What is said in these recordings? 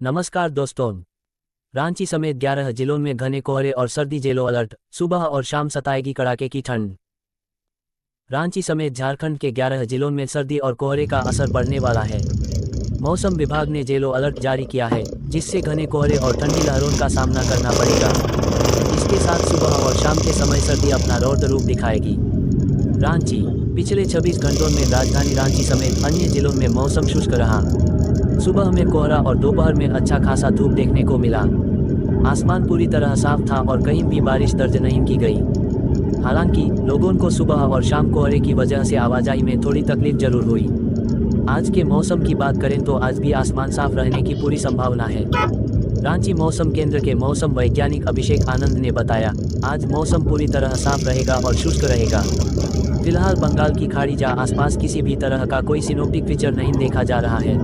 नमस्कार दोस्तों। रांची समेत 11 जिलों में घने कोहरे और सर्दी येलो अलर्ट। सुबह और शाम सताएगी कड़ाके की ठंड। रांची समेत झारखंड के 11 जिलों में सर्दी और कोहरे का असर बढ़ने वाला है। मौसम विभाग ने येलो अलर्ट जारी किया है, जिससे घने कोहरे और ठंडी लहरों का सामना करना पड़ेगा। इसके साथ सुबह और शाम के समय सर्दी अपना रौद्र रूप दिखाएगी। रांची पिछले 26 घंटों में राजधानी रांची समेत अन्य जिलों में मौसम शुष्क रहा। सुबह में कोहरा और दोपहर में अच्छा खासा धूप देखने को मिला। आसमान पूरी तरह साफ था और कहीं भी बारिश दर्ज नहीं की गई। हालांकि लोगों को सुबह और शाम कोहरे की वजह से आवाजाही में थोड़ी तकलीफ जरूर हुई। आज के मौसम की बात करें तो आज भी आसमान साफ रहने की पूरी संभावना है। रांची मौसम केंद्र के मौसम वैज्ञानिक अभिषेक आनंद ने बताया, आज मौसम पूरी तरह साफ रहेगा और शुष्क रहेगा। फिलहाल बंगाल की खाड़ी या आसपास किसी भी तरह का कोई सिनोप्टिक फीचर नहीं देखा जा रहा है,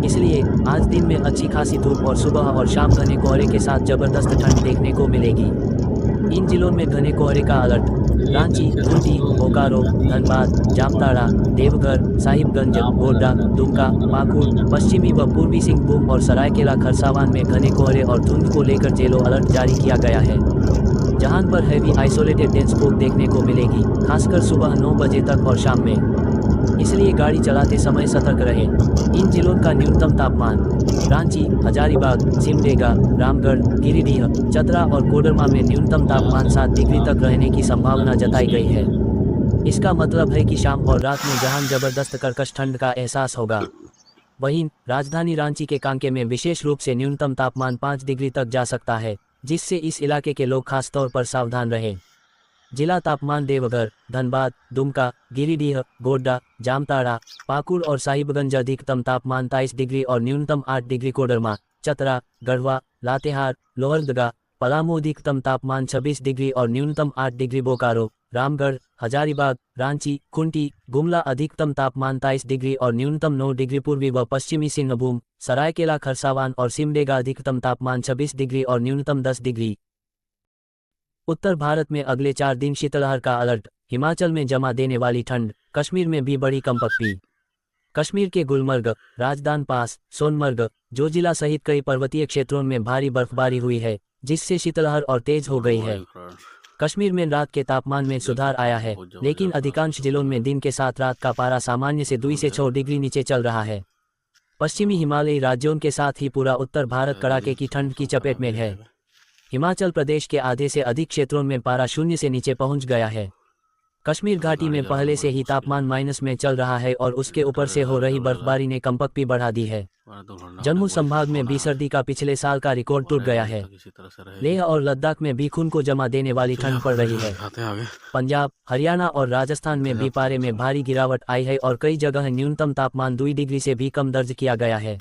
इसलिए आज दिन में अच्छी खासी धूप और सुबह और शाम घने कोहरे के साथ जबरदस्त ठंड देखने को मिलेगी। इन जिलों में घने कोहरे का अलर्ट रांची, खूंटी, बोकारो, धनबाद, जामताड़ा, देवघर, साहिबगंज, गोड्डा, दुमका, पाकुड़, पश्चिमी व पूर्वी सिंहभूम और सरायकेला खरसावान में घने कोहरे और धुंध को लेकर येलो अलर्ट जारी किया गया है, जहां पर हैवी आइसोलेटेड डेंस फॉग देखने को मिलेगी, खासकर सुबह 9 बजे तक और शाम में। इसलिए गाड़ी चलाते समय सतर्क रहें। इन जिलों का न्यूनतम तापमान रांची, हजारीबाग, सिमडेगा, रामगढ़, गिरिडीह, चतरा और कोडरमा में न्यूनतम तापमान 7 डिग्री तक रहने की संभावना जताई गई है। इसका मतलब है कि शाम और रात में जहां जबरदस्त कर्कश ठंड का एहसास होगा, वहीं राजधानी रांची के कांके में विशेष रूप से न्यूनतम तापमान 5 डिग्री तक जा सकता है, जिससे इस इलाके के लोग खास तौर पर सावधान रहें। जिला तापमान देवघर, धनबाद, दुमका, गिरिडीह, गोड्डा, जामताड़ा, पाकुड़ और साहिबगंज अधिकतम तापमान 23 डिग्री और न्यूनतम 8 डिग्री, कोडरमा, चतरा, गढ़वा, लातेहार, लोहरदगा, पलामू अधिकतम तापमान 26 डिग्री और न्यूनतम 8 डिग्री, बोकारो, रामगढ़, हजारीबाग, रांची, खूंटी, गुमला अधिकतम तापमान 23 डिग्री और न्यूनतम 9 डिग्री, पूर्वी व पश्चिमी सिंहभूम, सरायकेला खरसावान और सिमडेगा अधिकतम तापमान 26 डिग्री और न्यूनतम 10 डिग्री। उत्तर भारत में अगले 4 दिन शीतलहर का अलर्ट। हिमाचल में जमा देने वाली ठंड, कश्मीर में भी बड़ी कंपकपी। कश्मीर के गुलमर्ग, राजदान पास, सोनमर्ग, जोजिला सहित कई पर्वतीय क्षेत्रों में भारी बर्फबारी हुई है, जिससे शीतलहर और तेज हो गई है। कश्मीर में रात के तापमान में सुधार आया है, लेकिन अधिकांश जिलों में दिन के साथ रात का पारा सामान्य से 2 से 6 डिग्री नीचे चल रहा है। पश्चिमी हिमालयी राज्यों के साथ ही पूरा उत्तर भारत कड़ाके की ठंड की चपेट में है। हिमाचल प्रदेश के आधे से अधिक क्षेत्रों में पारा 0 से नीचे पहुंच गया है। कश्मीर घाटी में पहले से ही तापमान माइनस में चल रहा है और उसके ऊपर से हो रही बर्फबारी ने कंपकपी बढ़ा दी है। जम्मू संभाग में भी सर्दी का पिछले साल का रिकॉर्ड टूट गया है। लेह और लद्दाख में भी खून को जमा देने वाली ठंड पड़ रही है। पंजाब, हरियाणा और राजस्थान में भी पारे में भारी गिरावट आई है और कई जगह न्यूनतम तापमान 2 डिग्री से भी कम दर्ज किया गया है।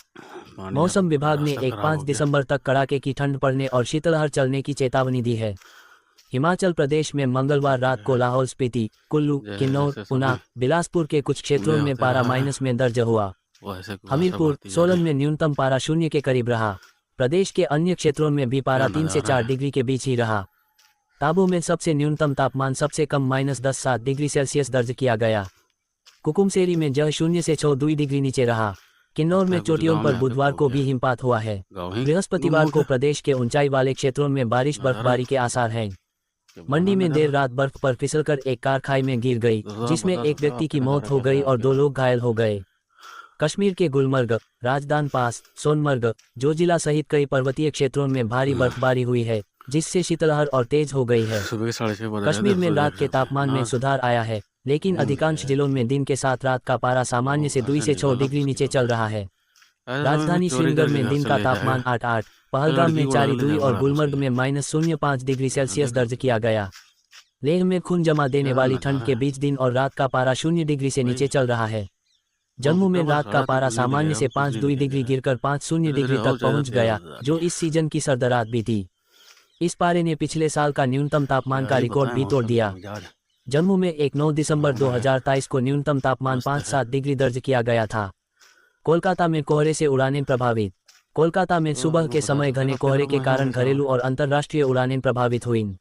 मौसम विभाग ने 5 दिसंबर तक कड़ाके की ठंड पड़ने और शीतलहर चलने की चेतावनी दी है। हिमाचल प्रदेश में मंगलवार रात को लाहौल स्पीति, कुल्लू, किन्नौर, ऊना, बिलासपुर के कुछ क्षेत्रों में पारा माइनस में दर्ज हुआ। हमीरपुर, सोलन में न्यूनतम पारा 0 के करीब रहा। प्रदेश के अन्य क्षेत्रों में भी पारा 3 से 4 डिग्री के बीच ही रहा। ताबू में सबसे न्यूनतम तापमान सबसे कम -10.7 डिग्री सेल्सियस दर्ज किया गया। कुकुमसेरी में जह 0 से 6 डिग्री नीचे रहा। किन्नौर में चोटियों पर बुधवार को भी हिमपात हुआ है। बृहस्पतिवार को प्रदेश के ऊंचाई वाले क्षेत्रों में बारिश बर्फबारी के आसार हैं। मंडी में देर रात बर्फ पर फिसलकर एक कार खाई में गिर गई, जिसमें एक व्यक्ति की मौत हो गई और 2 लोग घायल हो गए। कश्मीर के गुलमर्ग, राजदान पास, सोनमर्ग, जोजिला सहित कई पर्वतीय क्षेत्रों में भारी बर्फबारी हुई है, जिससे शीतलहर और तेज हो गई है। कश्मीर में रात के तापमान में सुधार आया है, लेकिन अधिकांश जिलों में दिन के साथ रात का पारा सामान्य से 2 से 6 डिग्री नीचे चल रहा है। राजधानी श्रीनगर में दिन का तापमान 8, पहलगाम में 4 और गुलमर्ग में -0.5 डिग्री सेल्सियस दर्ज किया गया। लेह में खून जमा देने वाली ठंड के बीच दिन और रात का पारा 0 डिग्री से नीचे चल रहा है। जम्मू में रात का पारा सामान्य से 5 डिग्री गिरकर 5 डिग्री तक पहुंच गया, जो इस सीजन की सर्द रात भी थी। इस पारे ने पिछले साल का न्यूनतम तापमान का रिकॉर्ड भी तोड़ दिया। जम्मू में 9 दिसंबर 2023 को न्यूनतम तापमान 5-7 डिग्री दर्ज किया गया था। कोलकाता में कोहरे से उड़ानें प्रभावित। कोलकाता में सुबह के समय घने कोहरे के कारण घरेलू और अंतर्राष्ट्रीय उड़ानें प्रभावित हुईं।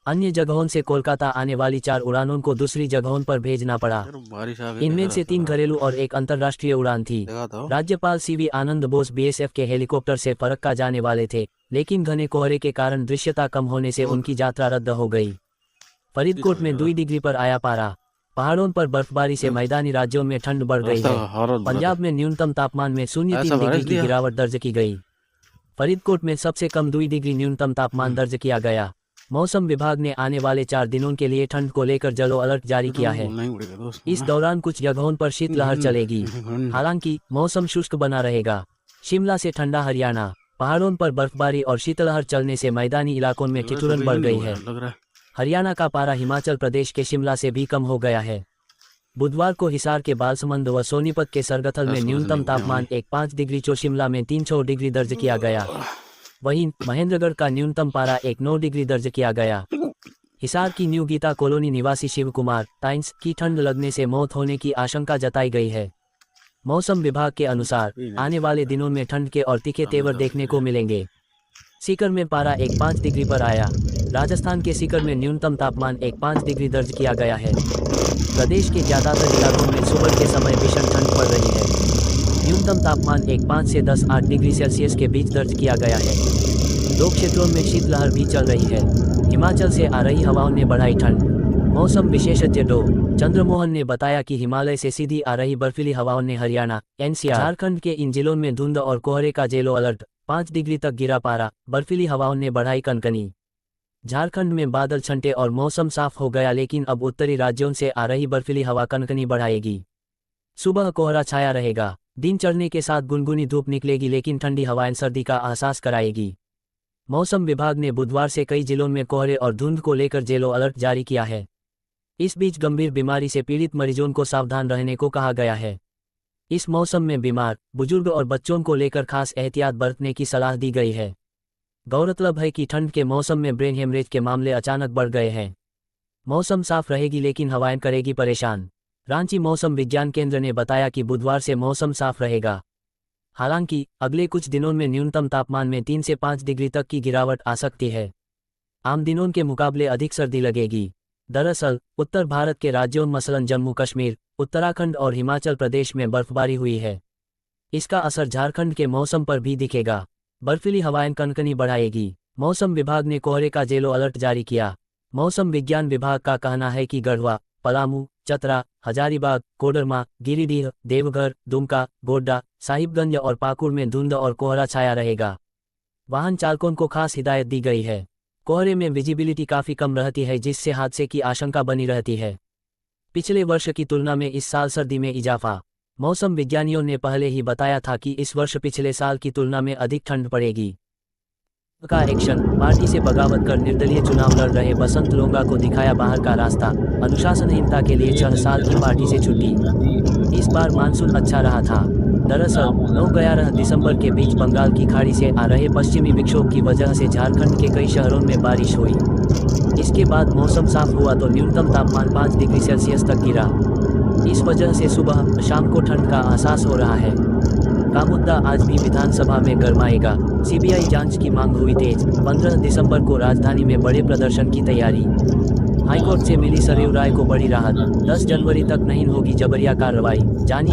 अन्य जगहों से कोलकाता आने वाली 4 उड़ानों को दूसरी जगहों पर भेजना पड़ा। यार बारिश आ गई, इनमें से 3 घरेलू और 1 अंतर्राष्ट्रीय उड़ान थी। देखा था। राज्यपाल सीवी आनंद बोस बीएसएफ के हेलीकॉप्टर से फरक्का जाने वाले थे, लेकिन घने कोहरे के कारण दृश्यता कम होने से उनकी यात्रा रद्द हो गई। फरीदकोट में 2 डिग्री पर आया पारा। पहाड़ों पर बर्फबारी से मैदानी राज्यों में ठंड बढ़ गई है। पंजाब में न्यूनतम तापमान में 0.3 डिग्री की गिरावट दर्ज की गई। फरीदकोट में सबसे कम 2 डिग्री न्यूनतम तापमान दर्ज किया गया। मौसम विभाग ने आने वाले 4 दिनों के लिए ठंड को लेकर येलो अलर्ट जारी किया है। इस दौरान कुछ जगहों पर शीतलहर चलेगी। हालांकि मौसम शुष्क बना रहेगा। शिमला से ठंडा हरियाणा। पहाड़ों पर बर्फबारी और शीतलहर चलने से मैदानी इलाकों में ठिठुरन बढ़ गई है। हरियाणा का पारा हिमाचल प्रदेश के शिमला से भी कम हो गया है। बुधवार को हिसार के बालसमंद व सोनीपत के सरगथल में न्यूनतम तापमान 1.5 डिग्री तो शिमला में 3.6 डिग्री दर्ज किया गया। वहीं महेंद्रगढ़ का न्यूनतम पारा 1.9 डिग्री दर्ज किया गया। हिसार की न्यू गीता कॉलोनी निवासी शिव कुमार टाइम्स की ठंड लगने से मौत होने की आशंका जताई गई है। मौसम विभाग के अनुसार आने वाले दिनों में ठंड के और तीखे तेवर देखने को मिलेंगे। सीकर में पारा 1.5 डिग्री पर आया। राजस्थान के सीकर में न्यूनतम तापमान 1.5 डिग्री दर्ज किया गया है। प्रदेश के ज्यादातर इलाकों में सुबह के समय भीषण ठंड पड़ रही है। न्यूनतम तापमान 1.5 से 10.8 डिग्री सेल्सियस के बीच दर्ज किया गया है। 2 क्षेत्रों में शीतलहर भी चल रही है। हिमाचल से आ रही हवाओं ने बढ़ाई ठंड। मौसम विशेषज्ञ डॉ. चंद्रमोहन ने बताया कि हिमालय से सीधी आ रही बर्फीली हवाओं ने हरियाणा, एनसीआर, झारखंड के इन जिलों में धुंध और कोहरे का येलो अलर्ट। 5 डिग्री तक गिरा पारा। बर्फीली हवाओं ने बढ़ाई कनकनी। झारखंड में बादल छंटे और मौसम साफ हो गया, लेकिन अब उत्तरी राज्यों से आ रही बर्फीली हवा कनकनी बढ़ाएगी। सुबह कोहरा छाया रहेगा। दिन चढ़ने के साथ गुनगुनी धूप निकलेगी, लेकिन ठंडी हवाएं सर्दी का एहसास कराएगी। मौसम विभाग ने बुधवार से कई जिलों में कोहरे और धुंध को लेकर येलो अलर्ट जारी किया है। इस बीच गंभीर बीमारी से पीड़ित मरीजों को सावधान रहने को कहा गया है। इस मौसम में बीमार, बुजुर्ग और बच्चों को लेकर खास एहतियात बरतने की सलाह दी गई है। गौरतलब है कि ठंड के मौसम में ब्रेन हेमरेज के मामले अचानक बढ़ गए हैं। मौसम साफ रहेगी, लेकिन हवाएं करेगी परेशान। रांची मौसम विज्ञान केंद्र ने बताया कि बुधवार से मौसम साफ रहेगा। हालांकि अगले कुछ दिनों में न्यूनतम तापमान में 3 से 5 डिग्री तक की गिरावट आ सकती है। आम दिनों के मुकाबले अधिक सर्दी लगेगी। दरअसल उत्तर भारत के राज्यों मसलन जम्मू कश्मीर, उत्तराखंड और हिमाचल प्रदेश में बर्फबारी हुई है। इसका असर झारखंड के मौसम पर भी दिखेगा। बर्फीली हवाएं कनकनी बढ़ाएगी। मौसम विभाग ने कोहरे का येलो अलर्ट जारी किया। मौसम विज्ञान विभाग का कहना है कि गढ़वा, पलामू, चतरा, हजारीबाग, कोडरमा, गिरिडीह, देवघर, दुमका, गोड्डा, साहिबगंज और पाकुड़ में धुंध और कोहरा छाया रहेगा। वाहन चालकों को खास हिदायत दी गई है। कोहरे में विजिबिलिटी काफ़ी कम रहती है, जिससे हादसे की आशंका बनी रहती है। पिछले वर्ष की तुलना में इस साल सर्दी में इजाफा। मौसम विज्ञानियों ने पहले ही बताया था कि इस वर्ष पिछले साल की तुलना में अधिक ठंड पड़ेगी। का एक्शन। पार्टी से बगावत कर निर्दलीय चुनाव लड़ रहे बसंत लोंगा को दिखाया बाहर का रास्ता। अनुशासनहीनता के लिए 6 साल की पार्टी से छुट्टी। इस बार मानसून अच्छा रहा था। दरअसल 9-11 दिसंबर के बीच बंगाल की खाड़ी से आ रहे पश्चिमी विक्षोभ की वजह से झारखंड के कई शहरों में बारिश हुई। इसके बाद मौसम साफ हुआ तो न्यूनतम तापमान 5 डिग्री सेल्सियस तक गिरा। इस वजह से सुबह शाम को ठंड का एहसास हो रहा है। का मुद्दा आज भी विधानसभा में गरमाएगा। सीबीआई जांच की मांग हुई तेज। 15 दिसंबर को राजधानी में बड़े प्रदर्शन की तैयारी। हाईकोर्ट से मिली सरयू राय को बड़ी राहत। 10 जनवरी तक नहीं होगी जबरिया कार्रवाई। जानिए